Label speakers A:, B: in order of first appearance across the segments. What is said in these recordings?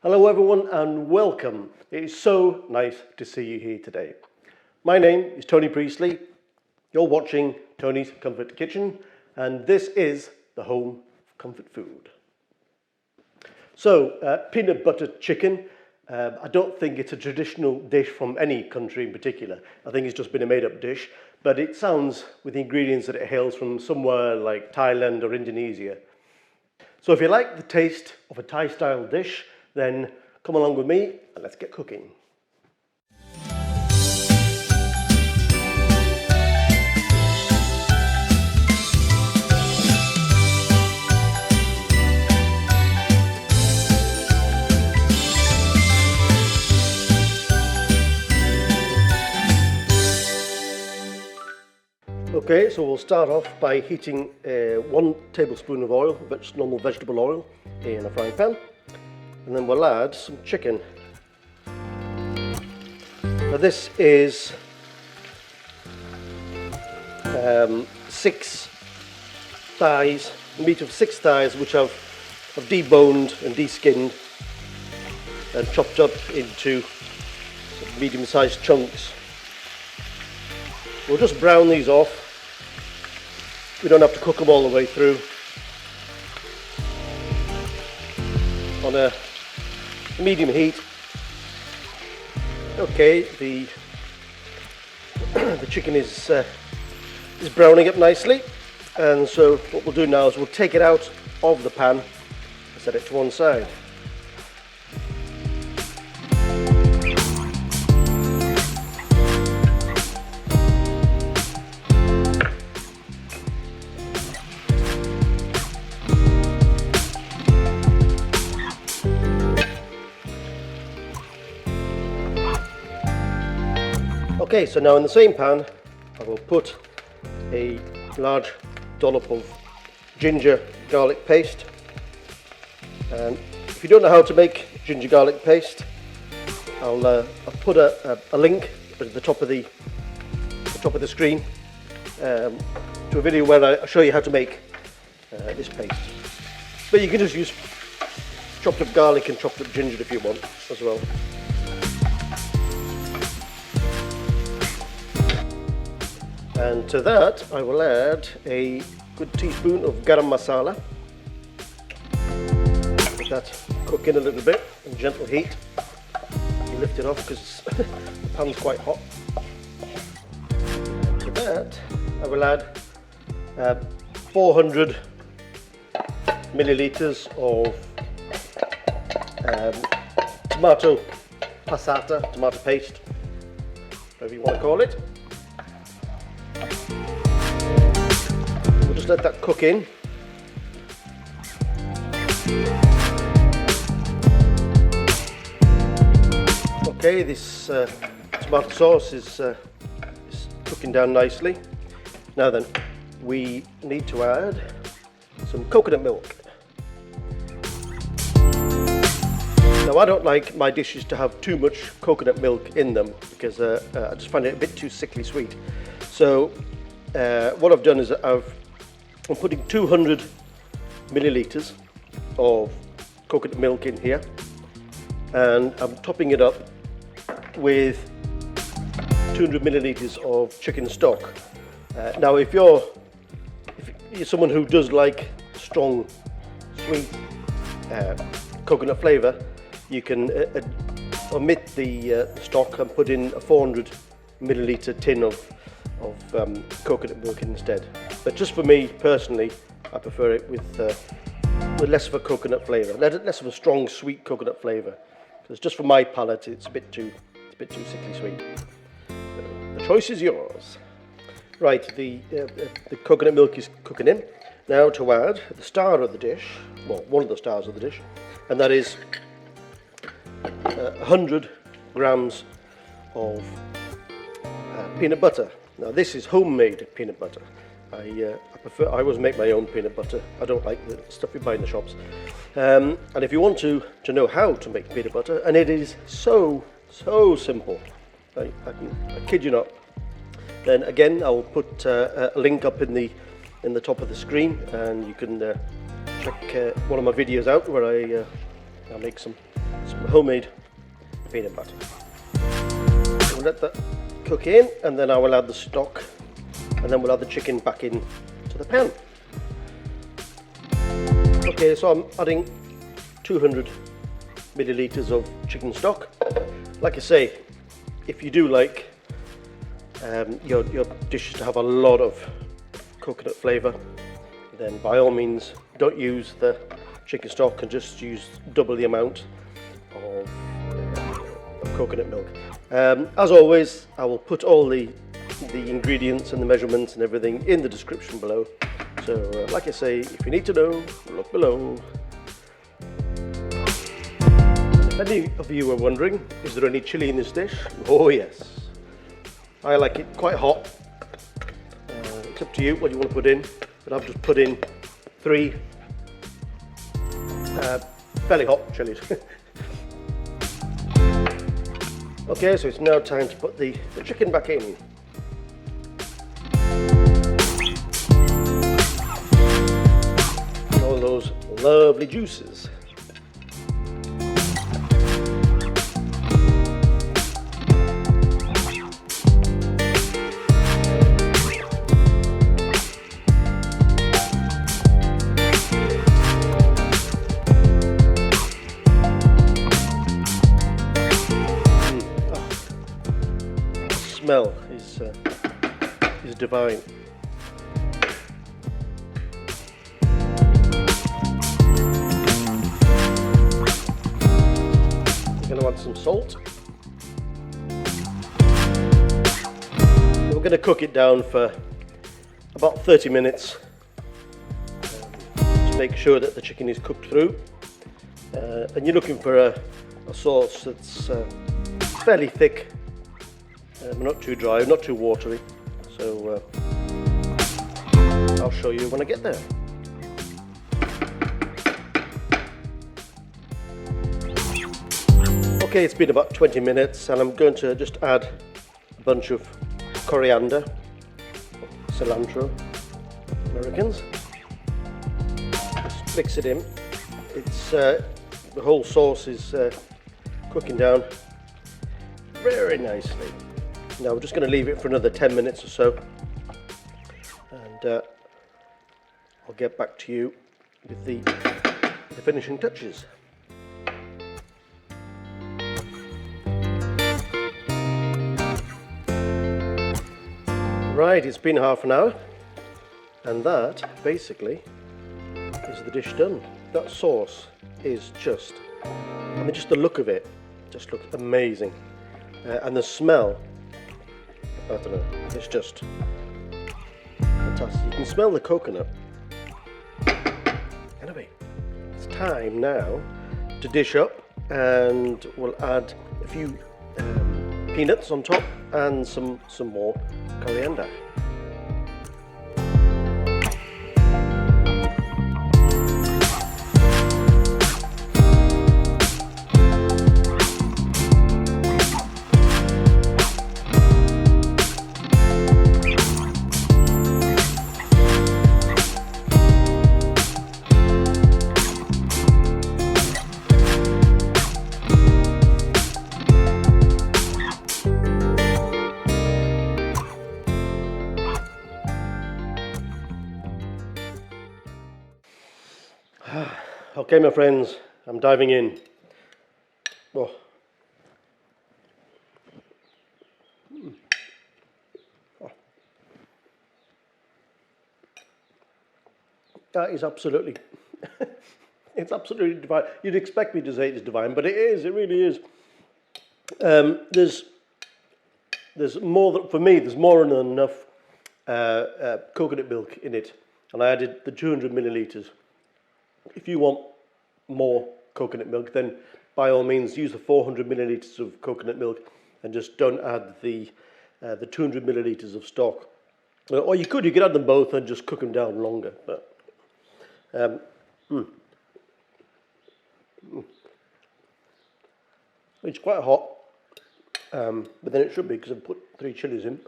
A: Hello everyone and welcome. It is so nice to see you here today. My name is Tony Priestley. You're watching Tony's Comfort Kitchen and this is the home of comfort food. So peanut butter chicken, I don't think it's a traditional dish from any country in particular. I think it's just been a made-up dish, but it sounds with the ingredients that it hails from somewhere like Thailand or Indonesia. So if you like the taste of a Thai-style dish, then come along with me and let's get cooking. Okay, so we'll start off by heating 1 tablespoon of oil, normal vegetable oil, in a frying pan. And then we'll add some chicken. Now this is 6 thighs, meat of 6 thighs which I've deboned and deskinned and chopped up into medium-sized chunks. We'll just brown these off. We don't have to cook them all the way through. On a medium heat. Okay, the chicken is browning up nicely, and so what we'll do now is we'll take it out of the pan and set it to one side. Okay, so now in the same pan I will put a large dollop of ginger garlic paste, and if you don't know how to make ginger garlic paste, I'll put a link at the top of the screen to a video where I show you how to make this paste. But you can just use chopped up garlic and chopped up ginger if you want as well. And to that I will add a good teaspoon of garam masala. Let that cook in a little bit on gentle heat. You lift it off because the pan's quite hot. And to that I will add 400 millilitres of tomato passata, tomato paste, whatever you want to call it. We'll just let that cook in. Okay, this tomato sauce is cooking down nicely. Now then, we need to add some coconut milk. Now I don't like my dishes to have too much coconut milk in them because I just find it a bit too sickly sweet. So what I've done is I'm putting 200 millilitres of coconut milk in here, and I'm topping it up with 200 millilitres of chicken stock. Now if you're someone who does like strong, sweet coconut flavour, you can omit the stock and put in a 400 millilitre tin of coconut milk instead. But just for me personally, I prefer it with less of a coconut flavour, less of a strong sweet coconut flavour, because just for my palate it's a bit too sickly sweet. The choice is yours. Right, the coconut milk is cooking in. Now to add the star of the dish, well, one of the stars of the dish, and that is 100 grams of peanut butter. Now this is homemade peanut butter. I always make my own peanut butter. I don't like the stuff you buy in the shops. And if you want to know how to make peanut butter, and it is so simple, I kid you not, then again I'll put a link up in the top of the screen, and you can check one of my videos out where I make some some homemade peanut butter. We'll let that cook in, and then I will add the stock, and then we'll add the chicken back in to the pan. Okay, so I'm adding 200 millilitres of chicken stock. Like I say, if you do like your dishes to have a lot of coconut flavour, then by all means don't use the chicken stock and just use double the amount of coconut milk. As always, I will put all the ingredients and the measurements and everything in the description below. So like I say, if you need to know, look below. If any of you are wondering, is there any chilli in this dish? Oh yes. I like it quite hot. It's up to you what you want to put in, but I've just put in 3 fairly hot chilies. Okay, so it's now time to put the chicken back in. All those lovely juices. Smell is divine. We're going to add some salt. We're going to cook it down for about 30 minutes to make sure that the chicken is cooked through. And you're looking for a sauce that's fairly thick. Not too dry, not too watery, so I'll show you when I get there. Okay, it's been about 20 minutes and I'm going to just add a bunch of coriander, cilantro, Americans. Just mix it in. It's the whole sauce is cooking down very nicely. Now we're just going to leave it for another 10 minutes or so, and I'll get back to you with the finishing touches. Right, it's been half an hour, and that basically is the dish done. That sauce is just, I mean, just the look of it just looks amazing, and the smell, I don't know, it's just fantastic. You can smell the coconut. Anyway, it's time now to dish up, and we'll add a few peanuts on top and some more coriander. Okay, my friends, I'm diving in. Oh. Oh. That is absolutely, it's absolutely divine. You'd expect me to say it's divine, but it is, it really is. There's more than, for me, there's more than enough coconut milk in it, and I added the 200 millilitres. If you want more coconut milk, then by all means use the 400 millilitres of coconut milk and just don't add the 200 millilitres of stock. Or you could add them both and just cook them down longer. But it's quite hot, but then it should be because I've put 3 chilies in.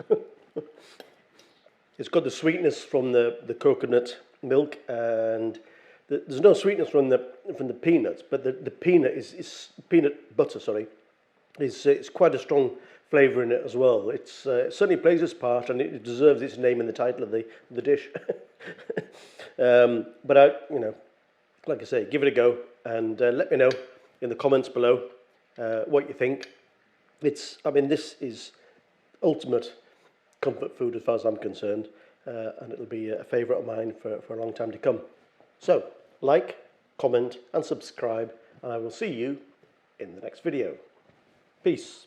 A: It's got the sweetness from the coconut milk and there's no sweetness from the peanuts, but the peanut is peanut butter. Sorry, it's quite a strong flavour in it as well. It certainly plays its part, and it deserves its name in the title of the dish. But like I say, give it a go, and let me know in the comments below what you think. This is ultimate comfort food as far as I'm concerned, and it'll be a favourite of mine for a long time to come. So, like, comment and subscribe, and I will see you in the next video. Peace.